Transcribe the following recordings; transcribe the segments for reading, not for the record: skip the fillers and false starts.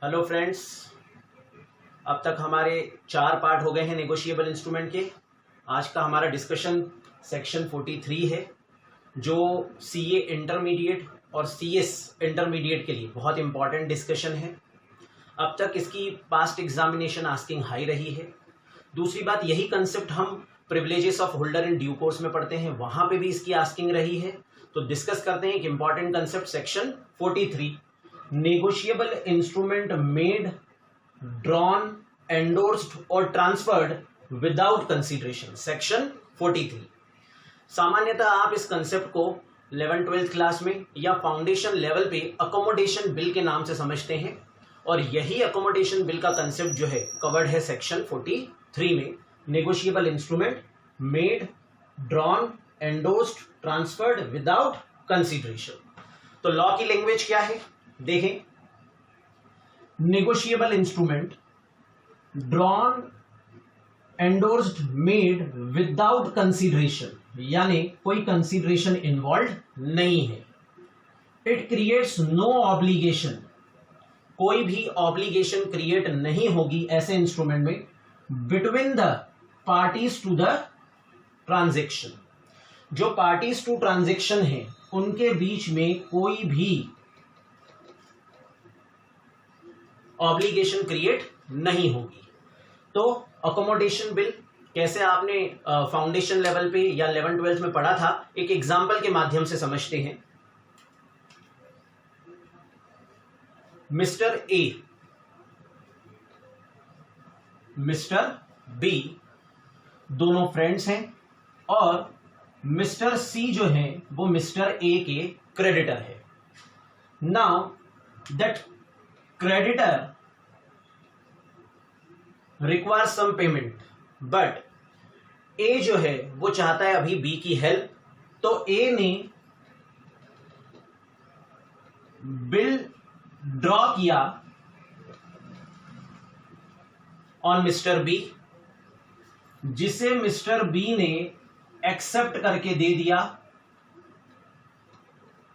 Hello friends, अब तक हमारे 4 पार्ट हो गए हैं नेगोशिएबल इंस्ट्रूमेंट के। आज का हमारा डिस्कशन सेक्शन 43 है, जो सीए इंटरमीडिएट और सीएस इंटरमीडिएट के लिए बहुत इंपॉर्टेंट डिस्कशन है। अब तक इसकी पास्ट एग्जामिनेशन आस्किंग हाई रही है। दूसरी बात, यही कंसेप्ट हम privileges of holder in due course में पढ़ते हैं, वहां पे भी इसकी आस्किंग रही है। तो डिस्कस करते हैं एक important concept, section 43, negotiable instrument made, drawn, endorsed और ट्रांसफर्ड विदाउट कंसीडरेशन, सेक्शन 43। सामान्यतः आप इस कंसेप्ट को 11th-12th क्लास में या फाउंडेशन लेवल पे अकोमोडेशन बिल के नाम से समझते हैं, और यही अकोमोडेशन बिल का कंसेप्ट जो है कवर्ड है सेक्शन 43 में, negotiable instrument made, drawn, endorsed, transferred without consideration. तो लॉ की लैंग्वेज क्या है देखें। Negotiable instrument drawn, endorsed, made without consideration, यानी कोई कंसीडरेशन इन्वॉल्व नहीं है। इट क्रिएट्स नो ऑब्लिगेशन, कोई भी ऑब्लिगेशन क्रिएट नहीं होगी ऐसे इंस्ट्रूमेंट में between the parties to the transaction. जो पार्टीज टू ट्रांजैक्शन है उनके बीच में कोई भी ऑब्लिगेशन क्रिएट नहीं होगी। तो अकोमोडेशन बिल कैसे आपने फाउंडेशन लेवल पे या 11th-12th में पढ़ा था, एक एग्जांपल के माध्यम से समझते हैं। मिस्टर ए, मिस्टर बी दोनों फ्रेंड्स हैं, और मिस्टर सी जो है वो मिस्टर ए के क्रेडिटर है। Now that creditor require some payment, but A जो है वो चाहता है अभी बी की हेल्प। तो ए ने बिल ड्रॉ किया ऑन मिस्टर बी, जिसे मिस्टर बी ने एक्सेप्ट करके दे दिया।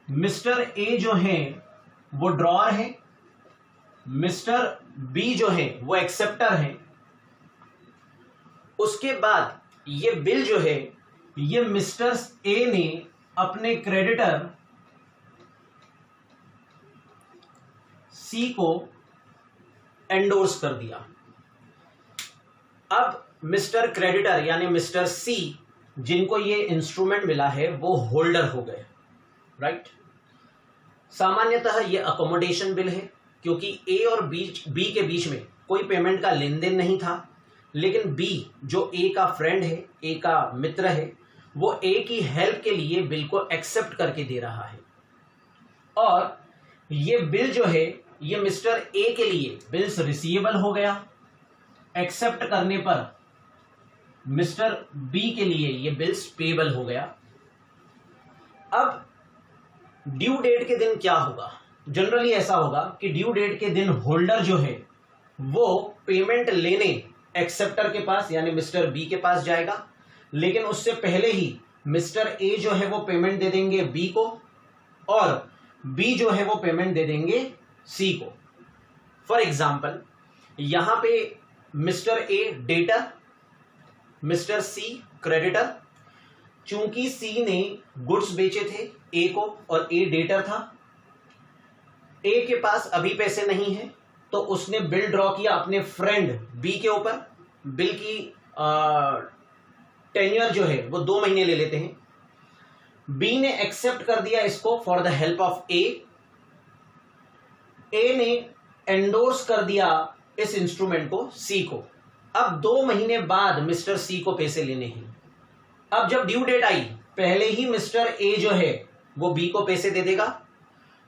मिस्टर ए जो है वो ड्रॉअर है, मिस्टर बी जो है वो एक्सेप्टर है। उसके बाद ये बिल जो है ये मिस्टर ए ने अपने क्रेडिटर सी को एंडोर्स कर दिया। अब मिस्टर क्रेडिटर यानी मिस्टर सी, जिनको ये इंस्ट्रूमेंट मिला है, वो होल्डर हो गए, राइट। सामान्यतः ये अकोमोडेशन बिल है, क्योंकि ए और बी के बीच में कोई पेमेंट का लेन देन नहीं था, लेकिन बी जो ए का फ्रेंड है, ए का मित्र है, वो ए की हेल्प के लिए बिल को एक्सेप्ट करके दे रहा है। और ये बिल जो है ये मिस्टर ए के लिए बिल्स रिसीवेबल हो गया। एक्सेप्ट करने पर मिस्टर बी के लिए ये बिल्स पेबल हो गया। अब ड्यू डेट के दिन क्या होगा? जनरली ऐसा होगा कि ड्यू डेट के दिन होल्डर जो है वो पेमेंट लेने एक्सेप्टर के पास यानी मिस्टर बी के पास जाएगा, लेकिन उससे पहले ही मिस्टर ए जो है वो पेमेंट दे देंगे बी को, और बी जो है वो पेमेंट दे देंगे सी को। फॉर एग्जाम्पल, यहां पे mister A debtor, mister C creditor. चूंकि सी ने गुड्स बेचे थे ए को और ए डेटर था, ए के पास अभी पैसे नहीं है, तो उसने बिल ड्रॉ किया अपने फ्रेंड बी के ऊपर। बिल की टेन्योर जो है वो 2 महीने ले लेते हैं। बी ने एक्सेप्ट कर दिया इसको फॉर द हेल्प ऑफ ए। ए ने एंडोर्स कर दिया इस इंस्ट्रूमेंट को सी को। अब 2 महीने बाद मिस्टर सी को पैसे लेने हैं। अब जब ड्यू डेट आई, पहले ही मिस्टर ए जो है वो बी को पैसे दे देगा,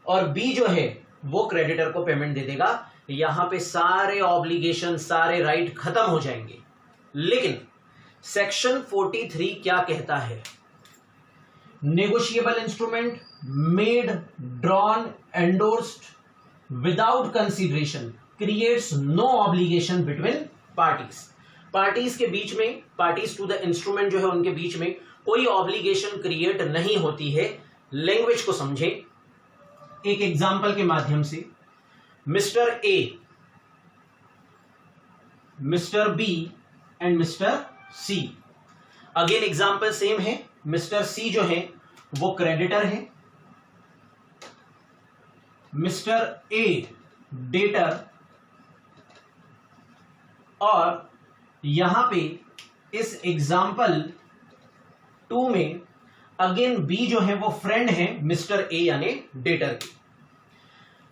और बी जो है वो क्रेडिटर को पेमेंट दे देगा। यहां पे सारे ऑब्लिगेशन, सारे राइट खत्म हो जाएंगे। लेकिन सेक्शन 43 क्या कहता है? Negotiable instrument made, drawn, endorsed without consideration creates no obligation between parties. Parties के बीच में, पार्टीज टू द इंस्ट्रूमेंट जो है उनके बीच में कोई ऑब्लिगेशन क्रिएट नहीं होती है। लैंग्वेज को समझे एक एग्जाम्पल के माध्यम से। Mister A mister B and mister C. Again example same है, मिस्टर सी जो है वो क्रेडिटर है, मिस्टर ए डेटर, और यहां पे इस एग्जांपल 2 में अगेन बी जो है वो फ्रेंड है मिस्टर ए यानी डेटर की।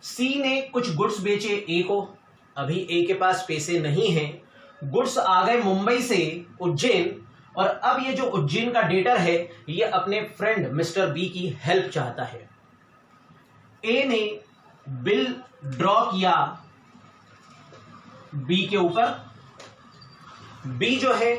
सी ने कुछ गुड्स बेचे ए को, अभी ए के पास पैसे नहीं है, गुड्स आ गए मुंबई से उज्जैन, और अब ये जो उज्जैन का डेटर है ये अपने फ्रेंड मिस्टर बी की हेल्प चाहता है। ए ने बिल ड्रॉ किया बी के ऊपर, बी जो है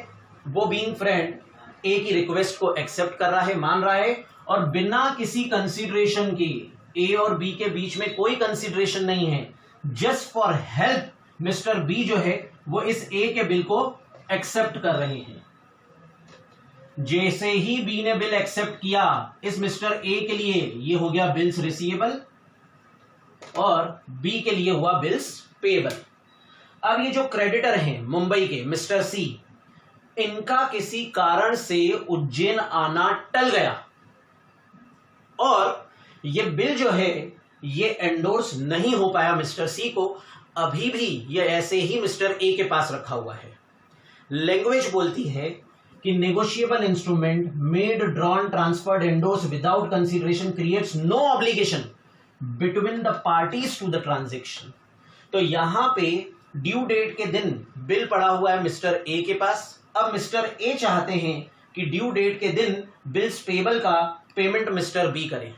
वो बीइंग फ्रेंड ए की रिक्वेस्ट को एक्सेप्ट कर रहा है, मान रहा है, और बिना किसी कंसीडरेशन के, ए और बी के बीच में कोई कंसीडरेशन नहीं है, just for help mister B जो है वो इस ए के बिल को एक्सेप्ट कर रहे हैं। जैसे ही बी ने बिल एक्सेप्ट किया इस मिस्टर ए के लिए, ये हो गया बिल्स रिसीवेबल, और बी के लिए हुआ बिल्स पेएबल। अब ये जो क्रेडिटर हैं मुंबई के मिस्टर सी, इनका किसी कारण से उज्जैन आना टल गया, और ये बिल जो है ये एंडोर्स नहीं हो पाया मिस्टर सी को, अभी भी ये ऐसे ही मिस्टर ए के पास रखा हुआ है। लैंग्वेज बोलती है कि negotiable instrument made, drawn, transferred, endorse without consideration creates no obligation between the parties to the transaction. तो यहां पे ड्यू डेट के दिन बिल पड़ा हुआ है मिस्टर ए के पास, अब मिस्टर ए चाहते हैं कि ड्यू डेट के दिन बिल्स पेएबल का पेमेंट मिस्टर बी करें।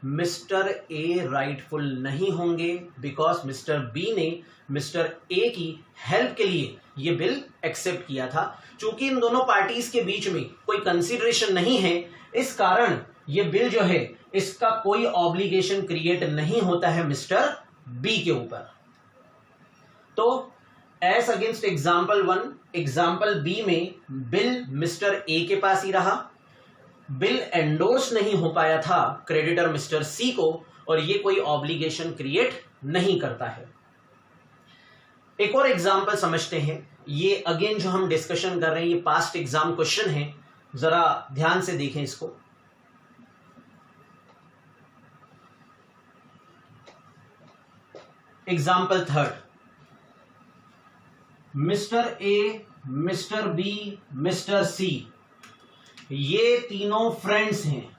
मिस्टर ए राइटफुल नहीं होंगे बिकॉज मिस्टर बी ने मिस्टर ए की हेल्प के लिए ये बिल एक्सेप्ट किया था। चूंकि इन दोनों पार्टीज के बीच में कोई कंसीडरेशन नहीं है, इस कारण ये बिल जो है इसका कोई ऑब्लिगेशन क्रिएट नहीं होता है मिस्टर बी के ऊपर। तो as against example 1, example B में बिल मिस्टर ए के पास ही रहा, बिल एंडोर्स नहीं हो पाया था क्रेडिटर मिस्टर सी को, और ये कोई ऑब्लिगेशन क्रिएट नहीं करता है। एक और एग्जाम्पल समझते हैं, ये अगेन जो हम डिस्कशन कर रहे हैं ये पास्ट एग्जाम क्वेश्चन है, जरा ध्यान से देखें इसको। Example 3, Mister A, mister B, Mister C, ये तीनों फ्रेंड्स हैं।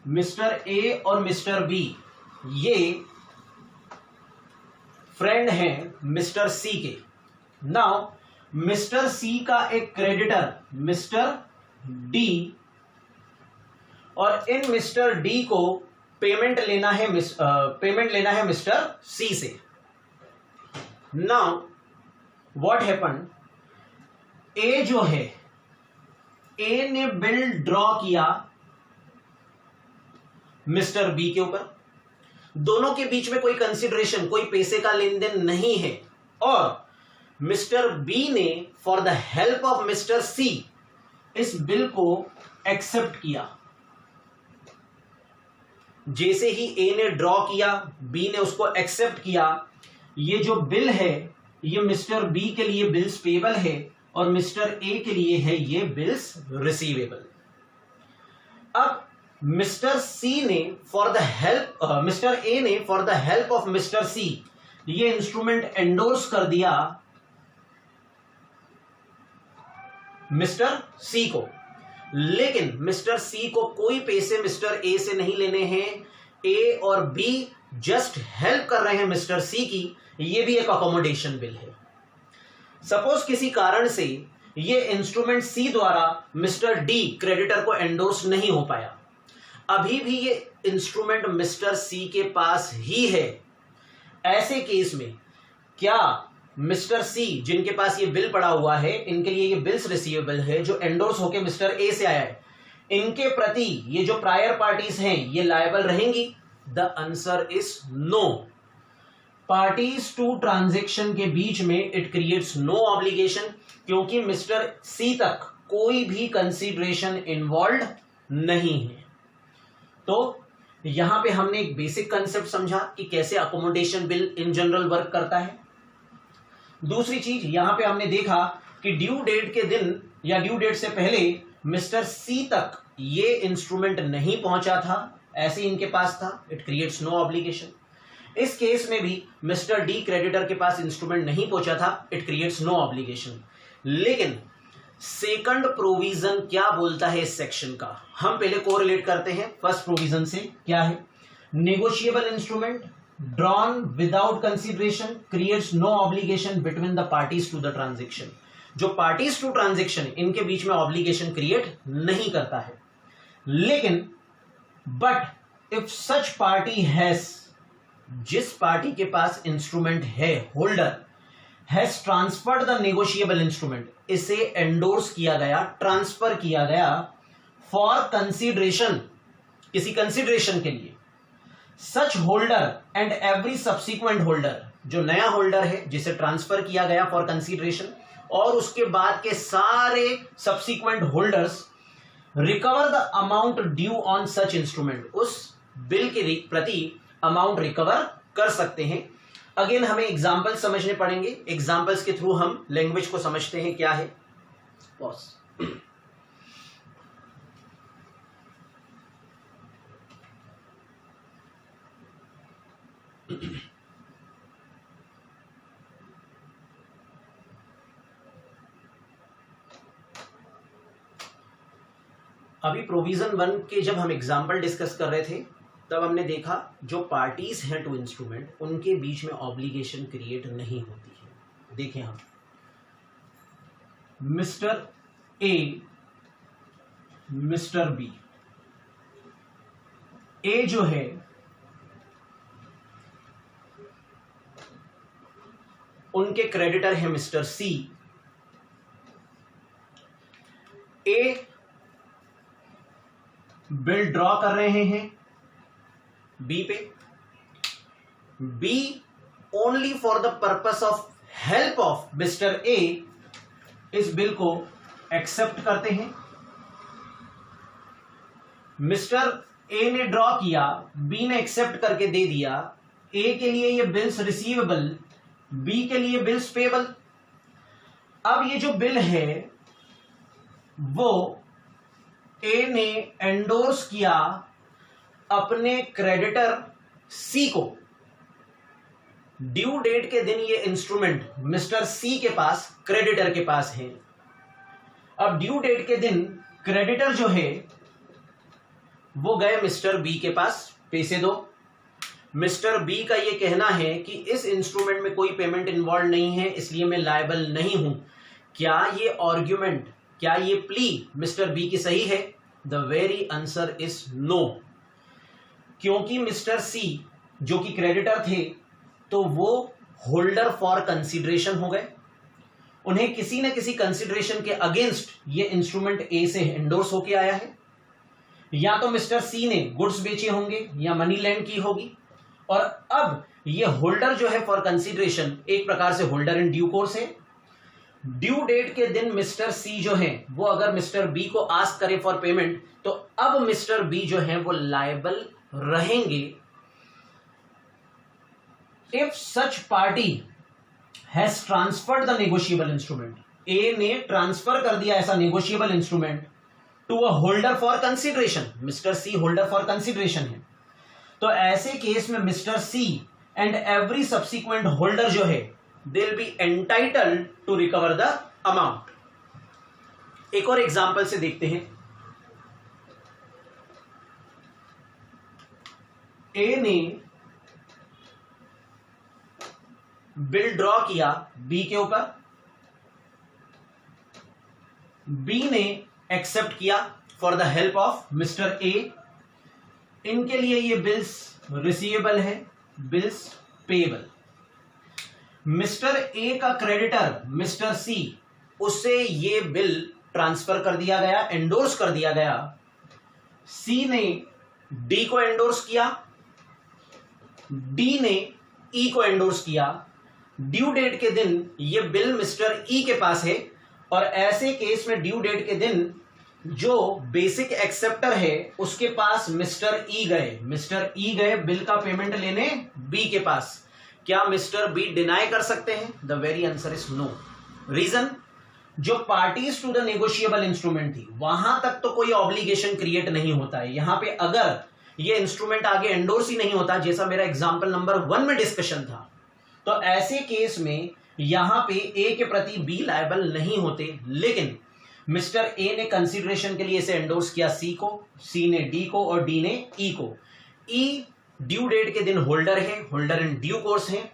मिस्टर ए और मिस्टर बी ये फ्रेंड हैं मिस्टर सी के। नाउ मिस्टर सी का एक क्रेडिटर मिस्टर डी, और इन मिस्टर डी को पेमेंट लेना है मिस्टर सी से। नाउ व्हाट हैपन, ए जो है, ए ने बिल ड्रॉ किया मिस्टर बी के ऊपर, दोनों के बीच में कोई कंसीडरेशन, कोई पैसे का लेन देन नहीं है, और मिस्टर बी ने for the help of Mister C इस बिल को एक्सेप्ट किया। जैसे ही ए ने ड्रॉ किया, बी ने उसको एक्सेप्ट किया, ये जो बिल है ये मिस्टर बी के लिए बिल्स पेएबल है, और मिस्टर ए के लिए है ये बिल्स रिसीवेबल। अब मिस्टर सी ने for the help, Mister A ने for the help of Mister C ये इंस्ट्रूमेंट एंडोर्स कर दिया मिस्टर सी को, लेकिन मिस्टर सी को कोई पैसे मिस्टर ए से नहीं लेने हैं, ए और बी जस्ट हेल्प कर रहे हैं मिस्टर सी की, ये भी एक अकोमोडेशन बिल है। सपोज किसी कारण से ये इंस्ट्रूमेंट सी द्वारा मिस्टर डी क्रेडिटर को एंडोर्स नहीं हो पाया, अभी भी ये इंस्ट्रूमेंट मिस्टर सी के पास ही है। ऐसे केस में क्या मिस्टर सी जिनके पास ये बिल पड़ा हुआ है, इनके लिए ये बिल्स रिसीवेबल है जो एंडोर्स होके मिस्टर ए से आया है, इनके प्रति ये जो प्रायर पार्टीज हैं ये लायबल रहेंगी? The answer is no. Parties to transaction के बीच में इट क्रिएट्स नो ऑब्लिगेशन, क्योंकि मिस्टर सी तक कोई भी कंसीडरेशन इन्वॉल्व नहीं है। तो यहां पे हमने एक बेसिक कंसेप्ट समझा कि कैसे accommodation bill in general work करता है। दूसरी चीज यहां पे हमने देखा कि ड्यू डेट के दिन या ड्यू डेट से पहले मिस्टर सी तक ये इंस्ट्रूमेंट नहीं पहुंचा था, ऐसे इनके पास था, इट क्रिएट्स नो ऑब्लिगेशन। इस केस में भी मिस्टर डी क्रेडिटर के पास इंस्ट्रूमेंट नहीं पहुंचा था, इट क्रिएट्स नो ऑब्लिगेशन। लेकिन सेकंड प्रोविजन क्या बोलता है इस सेक्शन का, हम पहले कोरिलेट करते हैं फर्स्ट प्रोविजन से। क्या है? Negotiable instrument drawn without consideration creates no obligation between the parties to the transaction. जो पार्टीज टू ट्रांजेक्शन इनके बीच में ऑब्लिगेशन क्रिएट नहीं करता है। लेकिन but if such party has, जिस पार्टी के पास इंस्ट्रूमेंट है, holder has transferred the negotiable instrument, इसे एंडोर्स किया गया, ट्रांसफर किया गया फॉर कंसीडरेशन, किसी कंसीडरेशन के लिए, such holder and every subsequent holder, जो नया होल्डर है जिसे ट्रांसफर किया गया फॉर कंसीडरेशन, और उसके बाद के सारे subsequent holders recover the amount due on such instrument, उस बिल के प्रति अमाउंट रिकवर कर सकते हैं। अगेन हमें एग्जाम्पल समझने पड़ेंगे, एग्जाम्पल्स के थ्रू हम लैंग्वेज को समझते हैं। क्या है? पॉज। अभी प्रोविजन 1 के जब हम एग्जाम्पल डिस्कस कर रहे थे तब हमने देखा जो पार्टीज हैं टू इंस्ट्रूमेंट उनके बीच में ऑब्लिगेशन क्रिएट नहीं होती है। देखें हम, mister A, mister B, A जो है उनके क्रेडिटर है mister C. A bill draw कर रहे हैं बी पे, B only for the purpose of help of mister A इस बिल को एक्सेप्ट करते हैं। मिस्टर ए ने ड्रॉ किया, बी ने एक्सेप्ट करके दे दिया। ए के लिए ये बिल्स रिसीवेबल, बी के लिए बिल्स पेबल। अब ये जो बिल है वो ए ने एंडोर्स किया अपने क्रेडिटर सी को। ड्यू डेट के दिन ये इंस्ट्रूमेंट मिस्टर सी के पास, क्रेडिटर के पास है। अब ड्यू डेट के दिन क्रेडिटर जो है वो गए मिस्टर बी के पास, पैसे दो। मिस्टर बी का ये कहना है कि इस इंस्ट्रूमेंट में कोई पेमेंट इन्वॉल्व नहीं है, इसलिए मैं लायबल नहीं हूं। क्या ये आर्ग्यूमेंट, क्या ये प्ली मिस्टर बी की सही है? The very answer is no. क्योंकि मिस्टर सी जो कि क्रेडिटर थे तो वो होल्डर फॉर कंसीडरेशन हो गए। उन्हें किसी न किसी कंसीडरेशन के अगेंस्ट ये इंस्ट्रूमेंट ए से एंडोर्स होके आया है। या तो मिस्टर सी ने गुड्स बेचे होंगे या मनी लैंड की होगी, और अब ये होल्डर जो है फॉर कंसीडरेशन एक प्रकार से होल्डर इन ड्यू कोर्स है। ड्यू डेट के दिन मिस्टर सी जो है वो अगर मिस्टर बी को आस्क करे फॉर पेमेंट तो अब मिस्टर बी जो है वो लायबल रहेंगे if such party has transferred the negotiable instrument. A ने ट्रांसफर कर दिया ऐसा negotiable instrument to a holder for consideration. Mister C holder for consideration है, तो ऐसे केस में Mister C and every subsequent holder जो है they will be entitled to recover the amount। एक और एग्जांपल से देखते हैं। ए ने बिल ड्रॉ किया बी के ऊपर, बी ने एक्सेप्ट किया for the help of mister ए। इनके लिए ये बिल्स रिसीवेबल है, बिल्स पेएबल। मिस्टर ए का क्रेडिटर मिस्टर सी, उससे ये बिल ट्रांसफर कर दिया गया, एंडोर्स कर दिया गया। सी ने डी को एंडोर्स किया, डी ने ई को एंडोर्स किया। ड्यू डेट के दिन ये बिल मिस्टर ई के पास है, और ऐसे केस में ड्यू डेट के दिन जो बेसिक एक्सेप्टर है उसके पास मिस्टर ई गए बिल का पेमेंट लेने बी के पास, क्या मिस्टर बी डिनाई कर सकते हैं? The very answer is no. Reason, जो parties to the negotiable instrument थी वहां तक तो कोई ऑब्लिगेशन क्रिएट नहीं होता है। यहां पे अगर ये इंस्ट्रूमेंट आगे एंडोर्स ही नहीं होता, जैसा मेरा एग्जांपल नंबर 1 में डिस्कशन था, तो ऐसे केस में यहां पे ए के प्रति बी लायबल नहीं होते। लेकिन मिस्टर ए ने कंसीडरेशन के लिए इसे एंडोर्स किया सी को, सी ने डी को और डी ने ई को। ई ड्यू डेट के दिन होल्डर है, होल्डर इन ड्यू कोर्स है,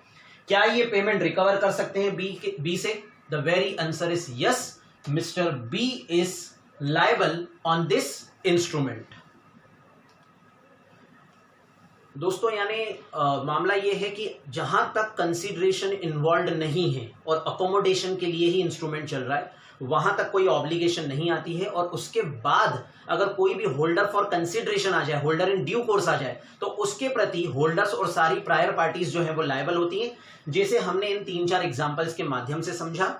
क्या ये पेमेंट रिकवर कर सकते हैं बी से? The very answer is yes, mister B is liable on this instrument. दोस्तों यानी मामला यह है कि जहां तक कंसीडरेशन इन्वॉल्व नहीं है और अकोमोडेशन के लिए ही इंस्ट्रूमेंट चल रहा है, वहां तक कोई ऑब्लिगेशन नहीं आती है। और उसके बाद अगर कोई भी होल्डर फॉर कंसीडरेशन आ जाए, होल्डर इन ड्यू कोर्स आ जाए, तो उसके प्रति होल्डर्स और सारी प्रायर पार्टीज जो है वो लायबल होती हैं, जैसे हमने इन 3-4 एग्जांपल्स के माध्यम से समझा।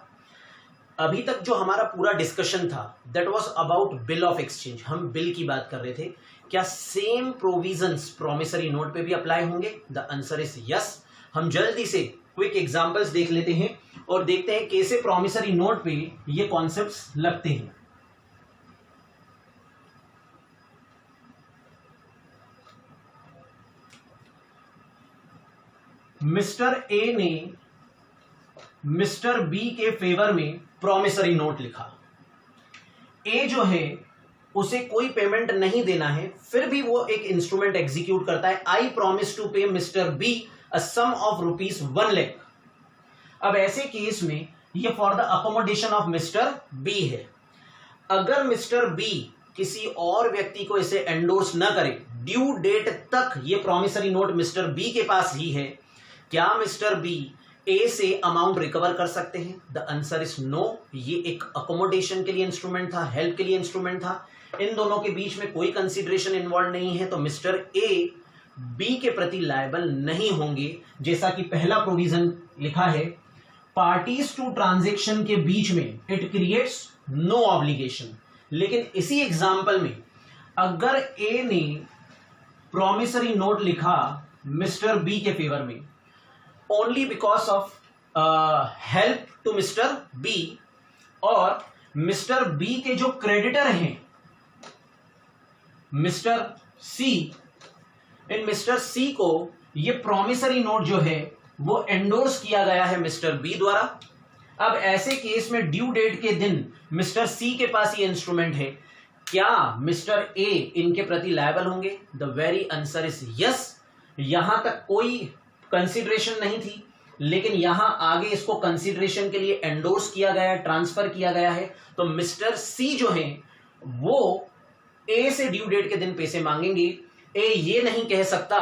अभी तक जो हमारा पूरा डिस्कशन था that was about bill of exchange, हम बिल की बात कर रहे थे। क्या सेम प्रोविजंस प्रॉमिसरी नोट पे भी अप्लाई होंगे? The answer is yes. हम जल्दी से क्विक एग्जांपल्स देख लेते हैं और देखते हैं कैसे प्रॉमिसरी नोट पे ये कॉन्सेप्ट्स लगते हैं। मिस्टर ए ने मिस्टर बी के फेवर में प्रॉमिसरी नोट लिखा। ए जो है उसे कोई पेमेंट नहीं देना है, फिर भी वो एक इंस्ट्रूमेंट एग्जीक्यूट करता है, I promise to pay mister B a sum of ₹1 lakh. अब ऐसे केस में ये for the accommodation of mister B है। अगर मिस्टर बी किसी और व्यक्ति को इसे एंडोर्स न करे, ड्यू डेट तक ये प्रॉमिसरी नोट मिस्टर बी के पास ही है, क्या मिस्टर बी ए से अमाउंट रिकवर कर सकते हैं? The answer is no. ये एक अकोमोडेशन के लिए इंस्ट्रूमेंट था, हेल्प के लिए इंस्ट्रूमेंट था, इन दोनों के बीच में कोई कंसीडरेशन इन्वॉल्व नहीं है, तो मिस्टर ए बी के प्रति लायबल नहीं होंगे। जैसा कि पहला प्रोविजन लिखा है, पार्टीज टू ट्रांजैक्शन के बीच में इट क्रिएट्स नो ऑब्लिगेशन। लेकिन इसी एग्जांपल में अगर ए ने प्रॉमिसरी नोट लिखा मिस्टर बी के फेवर में only because of help to mister B, और मिस्टर बी के जो क्रेडिटर हैं मिस्टर सी, इन मिस्टर सी को ये प्रॉमिसरी नोट जो है वो एंडोर्स किया गया है मिस्टर बी द्वारा। अब ऐसे केस में ड्यू डेट के दिन मिस्टर सी के पास ये इंस्ट्रूमेंट है, क्या मिस्टर ए इनके प्रति लायबल होंगे? The very answer is yes. यहां तक कोई कंसीडरेशन नहीं थी, लेकिन यहां आगे इसको कंसीडरेशन के लिए एंडोर्स किया गया है, ट्रांसफर किया गया है, तो मिस्टर सी जो है वो ए से ड्यू डेट के दिन पैसे मांगेंगे। ए ये नहीं कह सकता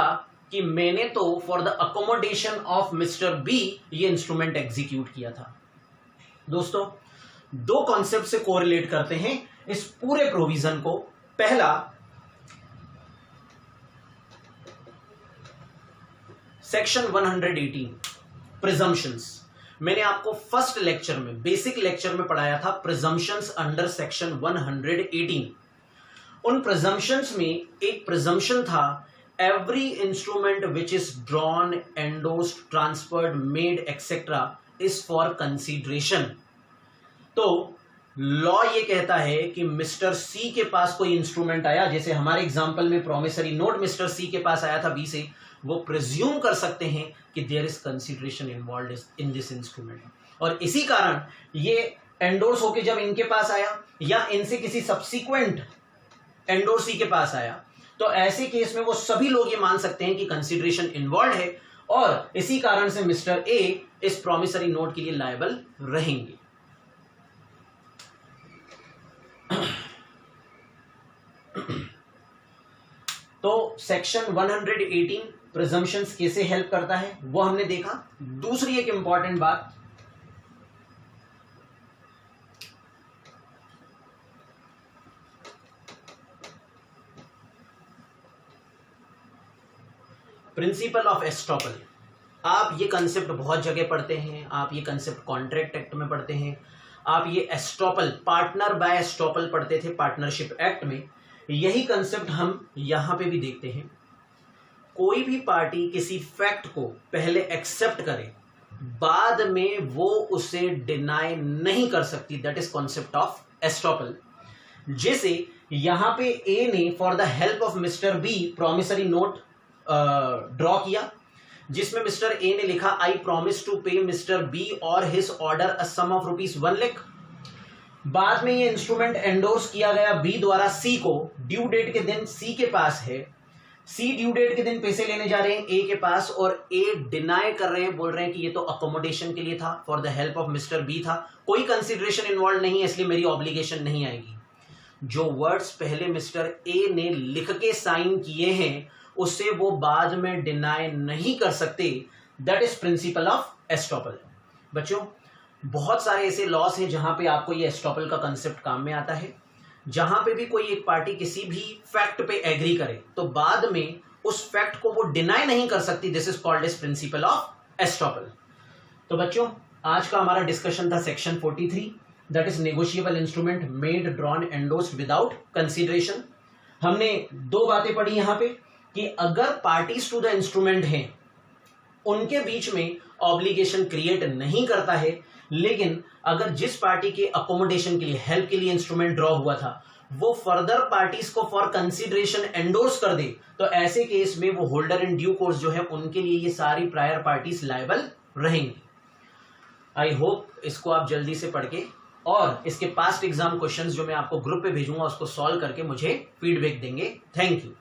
कि मैंने तो for the accommodation of mister B ये इंस्ट्रूमेंट एग्जीक्यूट किया था। दोस्तों, दो कॉन्सेप्ट से कोरिलेट करते हैं इस पूरे प्रोविजन को। पहला, सेक्शन 118 प्रिजम्पशंस। मैंने आपको फर्स्ट लेक्चर में, बेसिक लेक्चर में पढ़ाया था प्रिजम्पशंस अंडर सेक्शन 118। उन प्रिजम्पशंस में एक प्रिजम्पशन था, every instrument which is drawn, endorsed, transferred, made etcetera is for consideration. तो लॉ ये कहता है कि मिस्टर सी के पास कोई इंस्ट्रूमेंट आया, जैसे हमारे एग्जांपल में प्रॉमिसरी नोट मिस्टर सी के पास आया था बी से, वो प्रिज्यूम कर सकते हैं कि there is consideration involved in this instrument, और इसी कारण ये एंडोर्स होके जब इनके पास आया या इनसे किसी सब्सिक्वेंट एंडोर्सी के पास आया, तो ऐसे केस में वो सभी लोग ये मान सकते हैं कि कंसीडरेशन इन्वॉल्व है, और इसी कारण से मिस्टर ए इस प्रॉमिसरी नोट के लिए लायबल रहेंगे। तो सेक्शन 118 प्रिजम्पशंस कैसे हेल्प करता है वो हमने देखा। दूसरी एक इंपॉर्टेंट बात, प्रिंसिपल ऑफ एस्टॉपल। आप ये कंसेप्ट बहुत जगह पढ़ते हैं, आप ये कंसेप्ट कॉन्ट्रैक्ट एक्ट में पढ़ते हैं, आप ये एस्टॉपल, पार्टनर बाय एस्टॉपल पढ़ते थे पार्टनरशिप एक्ट में। यही कंसेप्ट हम यहां पे भी देखते हैं। कोई भी पार्टी किसी फैक्ट को पहले एक्सेप्ट करे, बाद में वो उसे डिनाई नहीं कर सकती, that is concept of estoppel. जैसे यहां पे ए ने for the help of mister B promissory note draw किया, जिसमें मिस्टर ए ने लिखा I promise to pay mister B और his order a sum of ₹1 lakh. बाद में ये इंस्ट्रूमेंट एंडोर्स किया गया बी द्वारा सी को। ड्यू डेट के दिन सी के पास है, सी ड्यू डेट के दिन पैसे लेने जा रहे हैं ए के पास, और ए डिनाई कर रहे हैं, बोल रहे हैं कि ये तो अकोमोडेशन के लिए था, for the help of mister B था, कोई कंसिडरेशन इन्वॉल्व नहीं है, इसलिए मेरी ऑब्लिगेशन नहीं आएगी। जो वर्ड्स पहले मिस्टर ए ने लिख के साइन किए हैं उससे वो बाद में डिनाई नहीं कर सकते, that is principal of estoppel. बच्चों, बहुत सारे ऐसे लॉस हैं जहां पे आपको ये एस्टॉपल का कंसेप्ट काम में आता है। जहां पे भी कोई एक पार्टी किसी भी फैक्ट पे एग्री करे तो बाद में उस फैक्ट को वो डिनाई नहीं कर सकती, this is called as principle of estoppel. तो बच्चों, आज का हमारा डिस्कशन था section 43, that is negotiable instrument made, drawn, endorsed without consideration. हमने दो बातें पढ़ी यहां पे कि अगर पार्टीज टू द इंस्ट्रूमेंट हैं उनके बीच में ऑब्लिगेशन क्रिएट नहीं करता है, लेकिन अगर जिस पार्टी के अकोमोडेशन के लिए, हेल्प के लिए इंस्ट्रूमेंट ड्रॉ हुआ था वो फर्दर पार्टीज को फॉर कंसीडरेशन एंडोर्स कर दे, तो ऐसे केस में वो होल्डर इन ड्यू कोर्स जो है उनके लिए ये सारी प्रायर पार्टीज लायबल रहेंगी। आई होप इसको आप जल्दी से पढ़ के और इसके पास्ट एग्जाम क्वेश्चंस जो मैं आपको ग्रुप पे भेजूंगा उसको सॉल्व करके मुझे फीडबैक देंगे। Thank you.